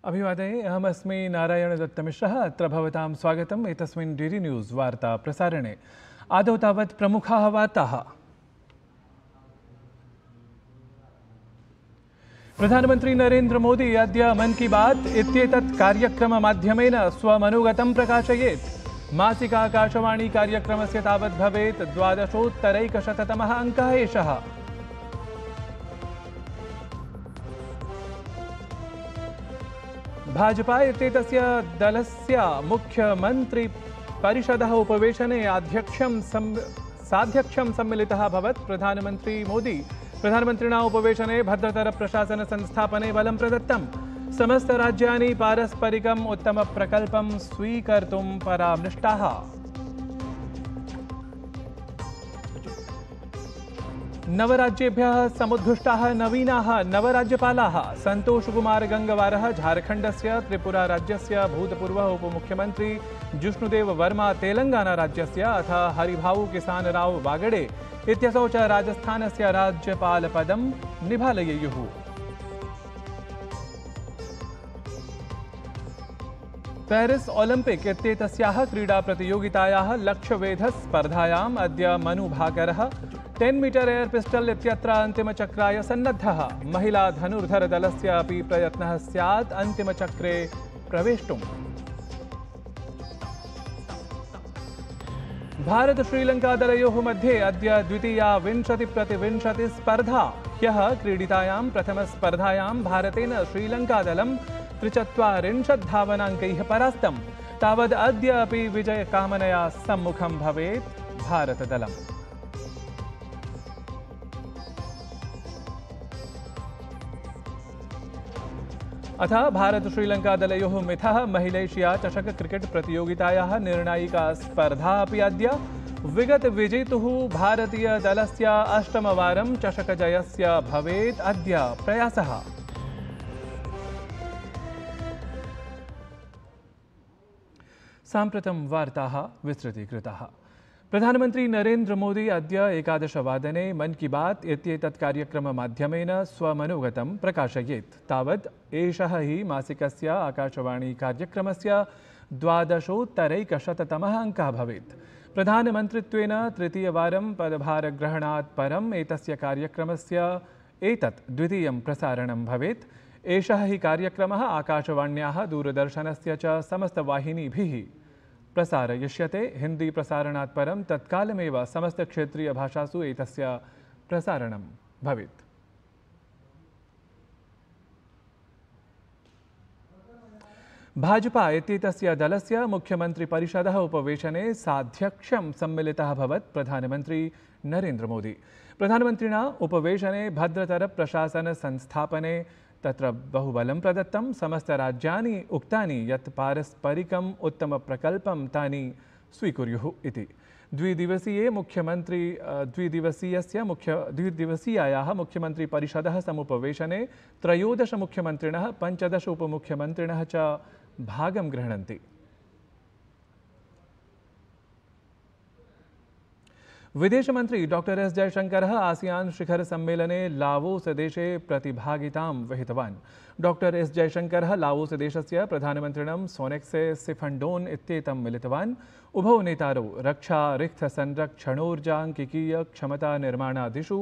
अभिवादने अहमस्मि नारायणदत्तमिश्रः। अत्र भवतां स्वागतम् एतस्मिन् DD न्यूज़ वार्ता प्रसारणे। आदौ तावत् प्रमुखाः वार्ताः। प्रधानमन्त्री नरेन्द्र मोदी अद्य मन की बात इत्येतत् कार्यक्रममाध्यमेन स्वमनुगतं प्रकाशयेत्। मासिक आकाशवाणी कार्यक्रमस्य तावत् भवेत् 12,100तमः अङ्कः एषः। भाजपा इत्येतस्य दलस्य मुख्यमंत्री परिषदः उपवेशने साध्यक्षं सम्मिलितः अभवत्। प्रधानमन्त्री मोदी प्रधानमन्त्रिणा उपवेशने भद्रतर प्रशासन संस्थापने बलं प्रदत्तम्। समस्त राज्यानि पारस्परिकम् उत्तमप्रकल्पं स्वीकर्तुं परामृष्टाः। नवराज्येभ्यः समुद्घुष्टाः नवीनाः नवराज्यपालाः। संतोष कुमार गंगवारः झारखण्डस्य, त्रिपुरा राज्यस्य भूतपूर्वः उपमुख्यमन्त्री जिष्णुदेव वर्मा तेलंगाना राज्यस्य, अथ हरिभाऊ किसान राव वागडे इत्यसौ च राजस्थानस्य राज्यपालपदं निभालयेयुः। पेरिस ओलंपिक इत्येतस्याः क्रीडाप्रतियोगितायाः लक्ष्यवेधस्पर्धायाम् अद्य मनु भाकरः 10 मीटर एयर पिस्टल इत्यत्र अन्तिमचक्राय सन्नद्धः। महिला धनुर्धर दलस्य अपि प्रयत्नः स्यात् अन्तिमचक्रे प्रवेष्टुम्। भारत श्रीलंका दलयोः मध्ये अद्य द्वितीया 20-20 स्पर्धा। ह्यः क्रीडितायां प्रथमस्पर्धायां भारतेन श्रीलंका दलं 43 धावनाङ्कैः परास्तं। तावद् अद्य अपि विजयकामनया सम्मुखं भवेत् भारतदलम्। अथ भारत श्रीलंका दलयोः मिथः महिलेशिया चषक क्रिकेट प्रतियोगितायाः निर्णायिका स्पर्धा अपि अद्य। विगत विजेतुः भारतीय दलस्य अष्टमवारं चषकजयस्य भवेत् अद्य प्रयासः। साम्प्रतं वार्ताः विस्तृतीकृताः। प्रधानमन्त्री नरेन्द्र मोदी अद्य 11 वादने मन की बात इत्येतत् कार्यक्रममाध्यमेन स्वमनुगतं प्रकाशयेत्। तावद् एषः हि मासिकस्य आकाशवाणी कार्यक्रमस्य 12,100तमः अङ्कः भवेत्। प्रधानमन्त्रित्वेन तृतीयवारं पदभारग्रहणात् परम् एतस्य कार्यक्रमस्य एतत् द्वितीयं प्रसारणं भवेत्। एषः हि कार्यक्रमः आकाशवाण्याः दूरदर्शनस्य च समस्तवाहिनीभिः प्रसारयिष्यते। हिंदी प्रसारणात् परं तत्कालमेव समस्तक्षेत्रीयभाषासु एतस्य प्रसारणं भवेत्। भाजपा इत्येतस्य दलस्य मुख्यमन्त्रिपरिषदः उपवेशने साध्यक्षं सम्मिलितः अभवत् प्रधानमन्त्री नरेन्द्र मोदी। प्रधानमन्त्रिणा उपवेशने भद्रतर प्रशासन संस्थापने तत्र बहुबलं प्रदत्तं। समस्तराज्यानि उक्तानि यत् पारस्परिकम् उत्तमप्रकल्पं तानि स्वीकुर्युः इति। द्विदिवसीयायाः मुख्यमन्त्रिपरिषदः समुपवेशने 13 मुख्यमन्त्रिणः 15 उपमुख्यमन्त्रिणः च भागं गृह्णन्ति। विदेशमन्त्री डॉक्टर एस जयशंकरः आसियान शिखर सम्मेलने लावोस देशे प्रतिभागितां वहितवान्। डॉक्टर एस जयशंकरः लावोस देशस्य प्रधानमन्त्रिणं सोनेक्से सिफण्डोन् इत्येतं मिलितवान्। उभौ नेतारौ रक्षा, रिक्त संरक्षणोर्जाङ्किकीय क्षमता निर्माणादिषु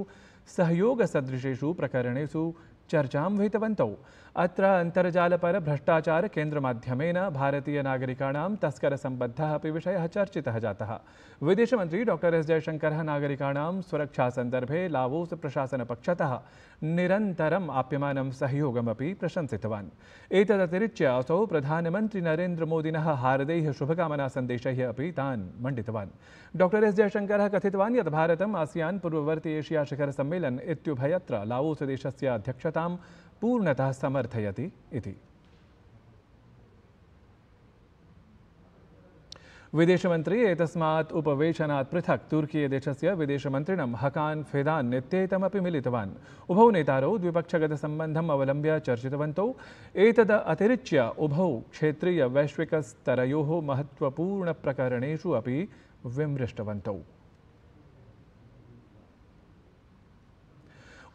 सहयोगसदृशेषु प्रकरणेषु चर्चां विहितवन्तौ। अत्र अन्तर्जालपर भ्रष्टाचार केन्द्रमाध्यमेन भारतीय नागरिकाणां तस्करसम्बद्धः अपि विषयः चर्चितः जातः। विदेशमन्त्री डॉक्टर एस जयशंकरः नागरिकाणां सुरक्षा सन्दर्भे लावोस प्रशासनपक्षतः निरन्तरम् आप्यमानं सहयोगमपि प्रशंसितवान्। एतदतिरिच्य असौ प्रधानमन्त्री नरेन्द्र मोदिनः हार्दैः शुभकामनासन्देशैः अपि तान् मण्डितवान्। डॉक्टर एस जयशंकरः कथितवान् यत् भारतम् आसियान पूर्ववर्ती एशिया शिखर सम्मेलन इत्युभयत्र लावोस देशस्य अध्यक्षतां पूर्णतः समर्थयति इति। विदेशमन्त्री एतस्मात् उपवेशनात् पृथक् तुर्कीदेशस्य विदेशमन्त्रिणं हकान् फिदान् इत्येतमपि मिलितवान्। उभौ नेतारौ द्विपक्षगतसम्बन्धम् अवलम्ब्य चर्चितवन्तौ। एतद् अतिरिच्य उभौ क्षेत्रीय वैश्विकस्तरयोः महत्त्वपूर्णप्रकरणेषु अपि विमृष्टवन्तौ।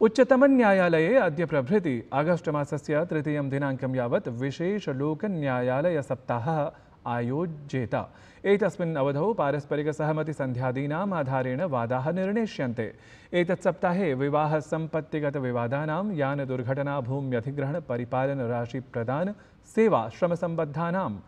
उच्चतमन्यायालये अद्य प्रभृति आगस्ट मासस्य 3 दिनाङ्कं यावत् विशेषलोकन्यायालयसप्ताहः आयोज्येत। एतस्मिन् अवधौ पारस्परिकसहमतिसन्ध्यादीनाम् आधारेण वादाः निर्णेष्यन्ते। एतत् सप्ताहे विवाहसम्पत्तिगतविवादानां, यानदुर्घटना, भूम्यधिग्रहणपरिपालनराशिप्रदान, सेवाश्रमसम्बद्धानां,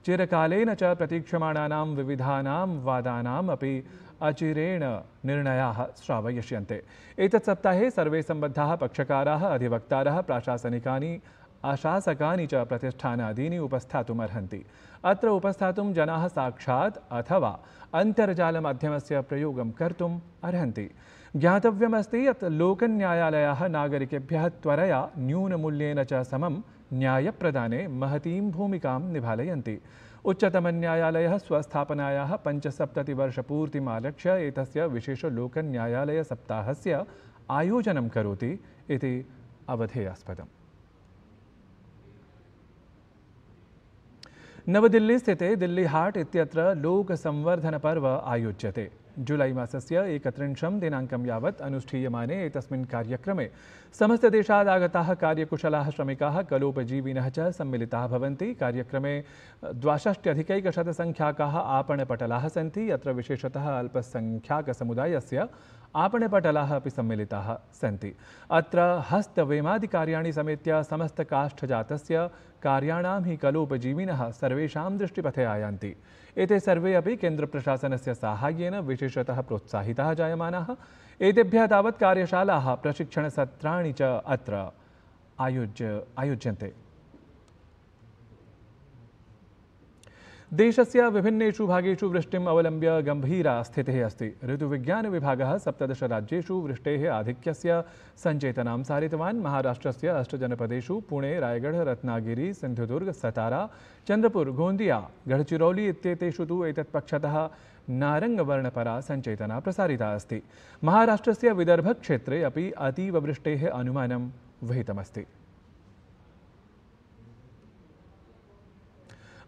चिरकालेन च प्रतीक्षमाणानां विविधानां वादानाम् अपि अचिरेण निर्णयाः श्रावयिष्यन्ते। एतत् सप्ताहे सर्वे सम्बद्धाः पक्षकाराः, अधिवक्तारः, प्राशासनिकानि, अशासकानि च प्रतिष्ठानादीनि उपस्थातुमर्हन्ति। अत्र उपस्थातुं जनाः साक्षात् अथवा अन्तर्जालमाध्यमस्य प्रयोगं कर्तुम् अर्हन्ति। ज्ञातव्यमस्ति यत् लोकन्यायालयाः नागरिकेभ्यः त्वरया, न्यूनमूल्येन च समं न्यायप्रदाने महतीं भूमिकां निभालयन्ति। उच्चतमन्यायालयः स्वस्थापनायाः 75-वर्षपूर्तिमालक्ष्य एतस्य विशेषलोकन्यायालयसप्ताहस्य आयोजनं करोति इति अवधेयास्पदम्। नवदिल्ली स्थिते दिल्ली हाट इत्यत्र लोकसंवर्धनपर्व आयोज्यते। जुलै मासस्य 31 दिनाङ्कं यावत् अनुष्ठीयमाने एतस्मिन् कार्यक्रमे समस्तदेशादागताः कार्यकुशलाः श्रमिकाः, कलोपजीविनः च सम्मिलिताः भवन्ति। कार्यक्रमे 62,100-संख्याकाः आपणपटलाः सन्ति। यत्र विशेषतः अल्पसंख्याकसमुदायस्य आपणपटलाः अपि सम्मिलिताः सन्ति। अत्र हस्तवेमादिकार्याणि समेत्य समस्तकाष्ठजातस्य कार्याणां हि कलोपजीविनः सर्वेषां दृष्टिपथे आयान्ति। एते सर्वे अपि केन्द्रप्रशासनस्य साहाय्येन विशेषतः प्रोत्साहिताः जायमानाः। एतेभ्यः तावत् कार्यशालाः, प्रशिक्षणसत्राणि च अत्र आयोज्यन्ते। देशस्य विभिन्नेषु भागेषु वृष्टिम् अवलम्ब्य गम्भीरा स्थितिः अस्ति। ऋतुविज्ञानविभागः 17 राज्येषु वृष्टेः आधिक्यस्य सञ्चेतनां सारितवान्। महाराष्ट्रस्य 8 जनपदेषु पुणे, रायगढ़, रत्नागिरी, सिन्धुदुर्ग, सतारा, चन्द्रपुर, गोंदिया, गढ़चिरौली इत्येतेषु तु एतत्पक्षतः नारङ्गवर्णपरा सञ्चेतना प्रसारिता अस्ति। महाराष्ट्रस्य विदर्भक्षेत्रे अपि अतीववृष्टेः अनुमानं विहितमस्ति।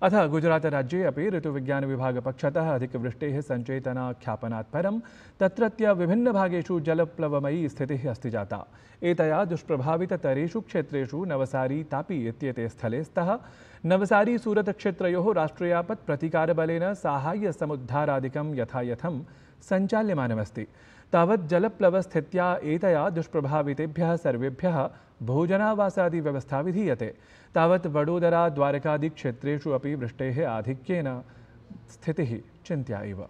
अथ गुजरातराज्ये अपि ऋतुविज्ञानविभागपक्षतः अधिकवृष्टेः सञ्चेतनाख्यापनात् परं तत्रत्य विभिन्नभागेषु जलप्लवमयी स्थितिः अस्ति जाता। एतया दुष्प्रभाविततरेषु क्षेत्रेषु नवसारी, तापी इत्येते स्थले स्तः। नवसारी सूरतक्षेत्रयोः राष्ट्रीयापत्प्रतीकारबलेन साहाय्यसमुद्धारादिकं यथायथं सञ्चाल्यमानमस्ति। तावत् जलप्लवस्थित्या एतया दुष्प्रभावितेभ्यः सर्वेभ्यः भोजनावासादिव्यवस्था विधीयते। तावत् वडोदरा, द्वारकादिक्षेत्रेषु अपि वृष्टेः आधिक्येन स्थितिः चिन्त्या एव।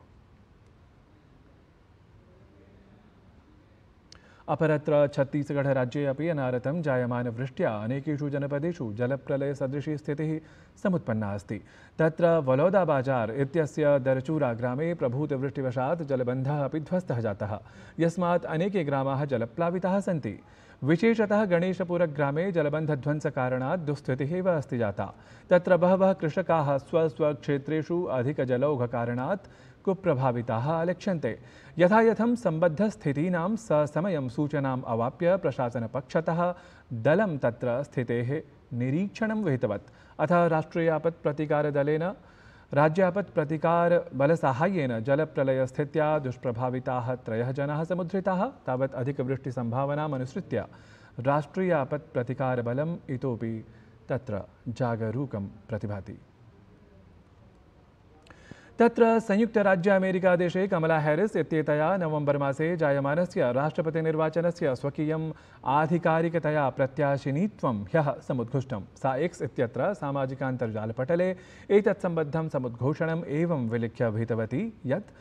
अपरत्र छत्तीसगढ़-राज्ये अपि अनारतं जायमानवृष्ट्या अनेकेषु जनपदेषु जलप्रलयसदृशी स्थितिः समुत्पन्ना अस्ति। तत्र वलौदाबाजार इत्यस्य दरचूरा-ग्रामे प्रभूतवृष्टिवशात् जलबन्धः अपि ध्वस्तः जातः, यस्मात् अनेके ग्रामाः जलप्लाविताः सन्ति। विशेषतः गणेशपुरग्रामे जलबन्धध्वंसकारणात् दुःस्थितिः एव अस्ति जाता। तत्र बहवः कृषकाः स्वस्वक्षेत्रेषु अधिकजलौघकारणात् कुप्रभाविताः लक्ष्यन्ते। यथायथं सम्बद्धस्थितीनां ससमयं सूचनाम् अवाप्य प्रशासनपक्षतः दलं तत्र स्थितेः निरीक्षणं विहितवत्। अथ राष्ट्रीयापत्प्रतीकारदलेन राज्यापत्प्रतीकारबलसाहाय्येन जलप्रलयस्थित्या दुष्प्रभाविताः 3 जनाः समुद्धृताः। तावत् अधिकवृष्टिसम्भावनाम् अनुसृत्य राष्ट्रीयापत्प्रतीकारबलम् इतोपि तत्र जागरूकं प्रतिभाति। तत्र संयुक्तराज्य-अमेरिकादेशे कमला हैरिस् इत्येतया नवम्बर् मासे जायमानस्य राष्ट्रपतिनिर्वाचनस्य स्वकीयम् आधिकारिकतया प्रत्याशिनीत्वं ह्यः समुद्घुष्टम्। सा एक्स् इत्यत्र सामाजिकान्तर्जालपटले एतत्सम्बद्धं समुद्घोषणम् एवं विलिख्य विहितवती यत्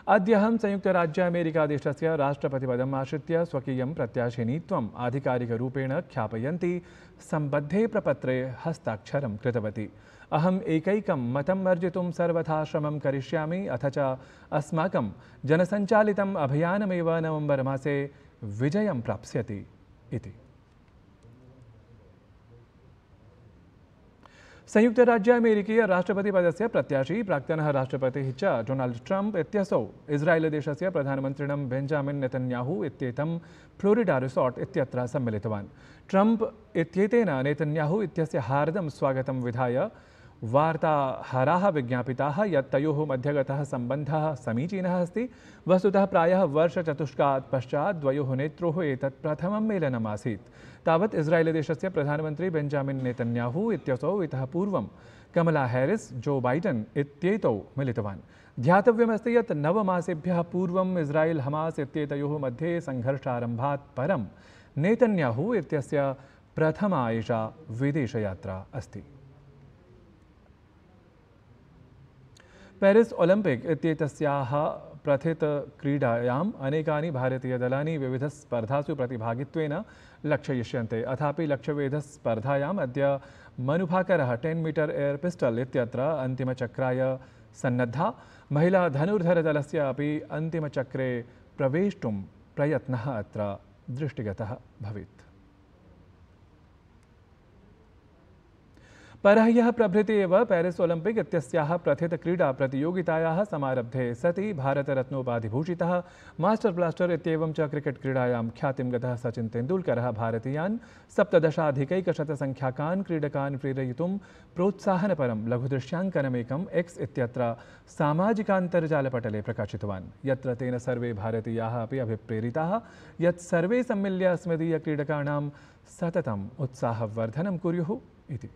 अद्यहं संयुक्तराज्य-अमेरिकादेशस्य राष्ट्रपतिपदम् आश्रित्य स्वकीयं प्रत्याशिनीत्वम् आधिकारिकरूपेण ख्यापयन्ती सम्बद्धे प्रपत्रे हस्ताक्षरं कृतवती। अहम् एकैकं मतम् अर्जितुं सर्वथा श्रमं करिष्यामि, अथ च अस्माकं जनसञ्चालितम् अभियानमेव नवम्बर् मासे विजयं प्राप्स्यति इति। संयुक्तराज्य-अमेरिकीय राष्ट्रपतिपदस्य प्रत्याशी प्राक्तनः राष्ट्रपतिः च डोनाल्ड ट्रम्प इत्यसौ इस्रायेलदेशस्य प्रधानमन्त्रिणं बेञ्जामिन् नेतन्याहू इत्येतं फ्लोरिडा रिसोर्ट् इत्यत्र सम्मिलितवान्। ट्रम्प इत्येतेन नेतन्याहू इत्यस्य हार्दं स्वागतं विधाय वार्ताहराः विज्ञापिताः यत् तयोः मध्यगतः सम्बन्धः समीचीनः अस्ति। वस्तुतः प्रायः वर्षचतुष्कात् पश्चात् द्वयोः नेत्रोः एतत् प्रथमं मेलनम् आसीत्। तावत् इस्रायेलदेशस्य प्रधानमन्त्री बेञ्जामिन् नेतन्याहू इत्यसौ इतः पूर्वं कमला हैरिस्, जो बाइडन् इत्येतौ मिलितवान्। ध्यातव्यमस्ति यत् 9 मासेभ्यः पूर्वम् इस्रायेल् हमास् इत्येतयोः मध्ये सङ्घर्षारम्भात् परं नेतन्याहू इत्यस्य प्रथमा एषा विदेशयात्रा अस्ति। पेरिस् ओलम्पिक् इत्येतस्याः प्रथितक्रीडायाम् अनेकानि भारतीयदलानि विविधस्पर्धासु प्रतिभागित्वेन लक्षयिष्यन्ते। अथापि लक्ष्यवेधस्पर्धायाम् अद्य मनुभाकरः 10 मीटर् एर् पिस्टल् इत्यत्र अन्तिमचक्राय सन्नद्धा। महिला धनुर्धरदलस्य अपि अन्तिमचक्रे प्रवेष्टुं प्रयत्नः अत्र दृष्टिगतः भवेत्। परह्यः प्रभृति एव पेरिस् ओलम्पिक् इत्यस्याः प्रथितक्रीडाप्रतियोगितायाः समारब्धे सति भारतरत्नोपाधिभूषितः मास्टर् ब्लास्टर् इत्येवं च क्रिकेट् क्रीडायां ख्यातिं गतः सचिन् तेन्दुल्करः भारतीयान् 17,000 क्रीडकान् प्रेरयितुं प्रोत्साहनपरं लघुदृश्याङ्कनमेकम् X इत्यत्र सामाजिकान्तर्जालपटले प्रकाशितवान्, यत्र तेन सर्वे भारतीयाः अपि अभिप्रेरिताः यत् सर्वे सम्मिल्य अस्मदीयक्रीडकाणां सततम् उत्साहवर्धनं कुर्युः इति।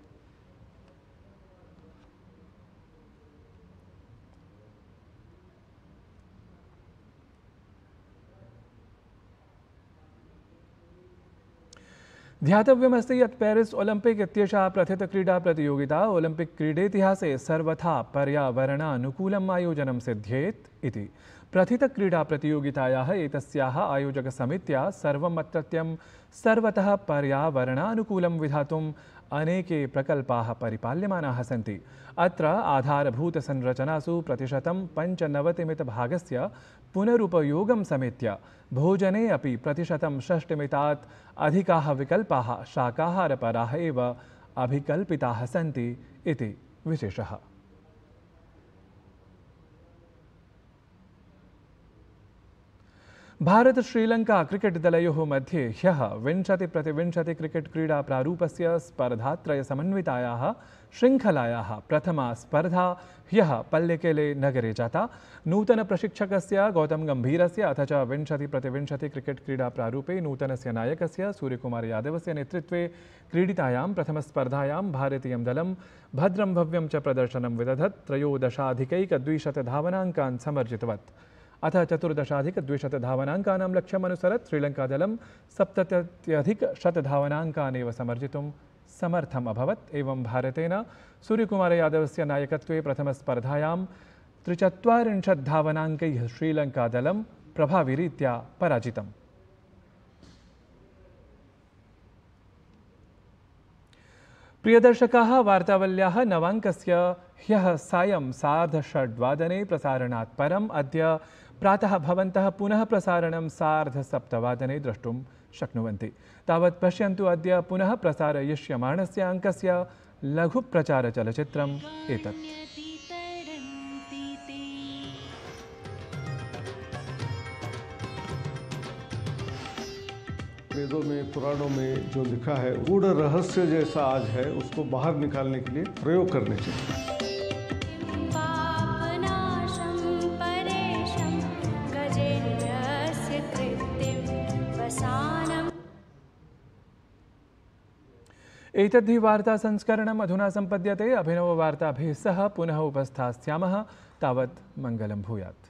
ध्यातव्यमस्ति यत् पेरिस् ओलम्पिक् इत्येषा प्रथितक्रीडाप्रतियोगिता ओलम्पिक् क्रीडेतिहासे सर्वथा पर्यावरणानुकूलम् आयोजनं सिद्ध्येत् इति। प्रथितक्रीडाप्रतियोगितायाः एतस्याः आयोजकसमित्या सर्वम् अत्रत्यं सर्वतः पर्यावरणानुकूलं विधातुम् अनेके प्रकल्पाः परिपाल्यमानाः सन्ति। अत्र आधारभूतसंरचनासु प्रतिशतं 95% पुनरुपयोगं समेत्य भोजने अपि प्रतिशतं 6% अधिकाः विकल्पाः शाकाहारपराः एव अभिकल्पिताः सन्ति इति विशेषः। भारत श्रीलंका क्रिकेट् दलयोः मध्ये ह्यः 20-20 क्रिकेट् क्रीडा प्रारूपस्य स्पर्धात्रयसमन्वितायाः शृङ्खलायाः प्रथमा स्पर्धा ह्यः पल्लेकेले नगरे जाता। नूतनप्रशिक्षकस्य गौतम गम्भीरस्य अथ च 20-20 क्रिकेट् क्रीडा प्रारूपे नूतनस्य नायकस्य सूर्यकुमार यादवस्य नेतृत्वे क्रीडितायां प्रथमस्पर्धायां भारतीयं दलं भद्रं भव्यं च प्रदर्शनं विदधत्। 13,200 धावनाङ्कान् समर्जितवत्। अथ 14,200 धावनाङ्कानां लक्ष्यमनुसरत् श्रीलङ्कादलं 70,100 धावनाङ्कान् एव समर्जितुं समर्थम् अभवत्। एवं भारतेन सूर्यकुमार यादवस्य नायकत्वे प्रथमस्पर्धायां 43 धावनाङ्कैः श्रीलङ्कादलं प्रभाविरीत्या पराजितम्। प्रियदर्शकाः, वार्तावल्याः नवाङ्कस्य ह्यः सायं 6:30 प्रसारणात् परम् अद्य प्रातः भवन्तः पुनः प्रसारणं 6:30 द्रष्टुं शक्नुवन्ति। तावत् पश्यन्तु अद्य पुनः प्रसारयिष्यमाणस्य अङ्कस्य लघुप्रचारचलच्चित्रम् एतत्। वेदों में, पुराणों में जो लिखा है, गूढ़ रहस्य जैसा आज है, उसको बाहर निकालने के लिए प्रयोग करने चाहिए। एतद्धि वार्ता संस्करणम् अधुना सम्पद्यते। अभिनववार्ताभिः सह पुनः उपस्थास्यामः। तावत् मङ्गलं भूयात्।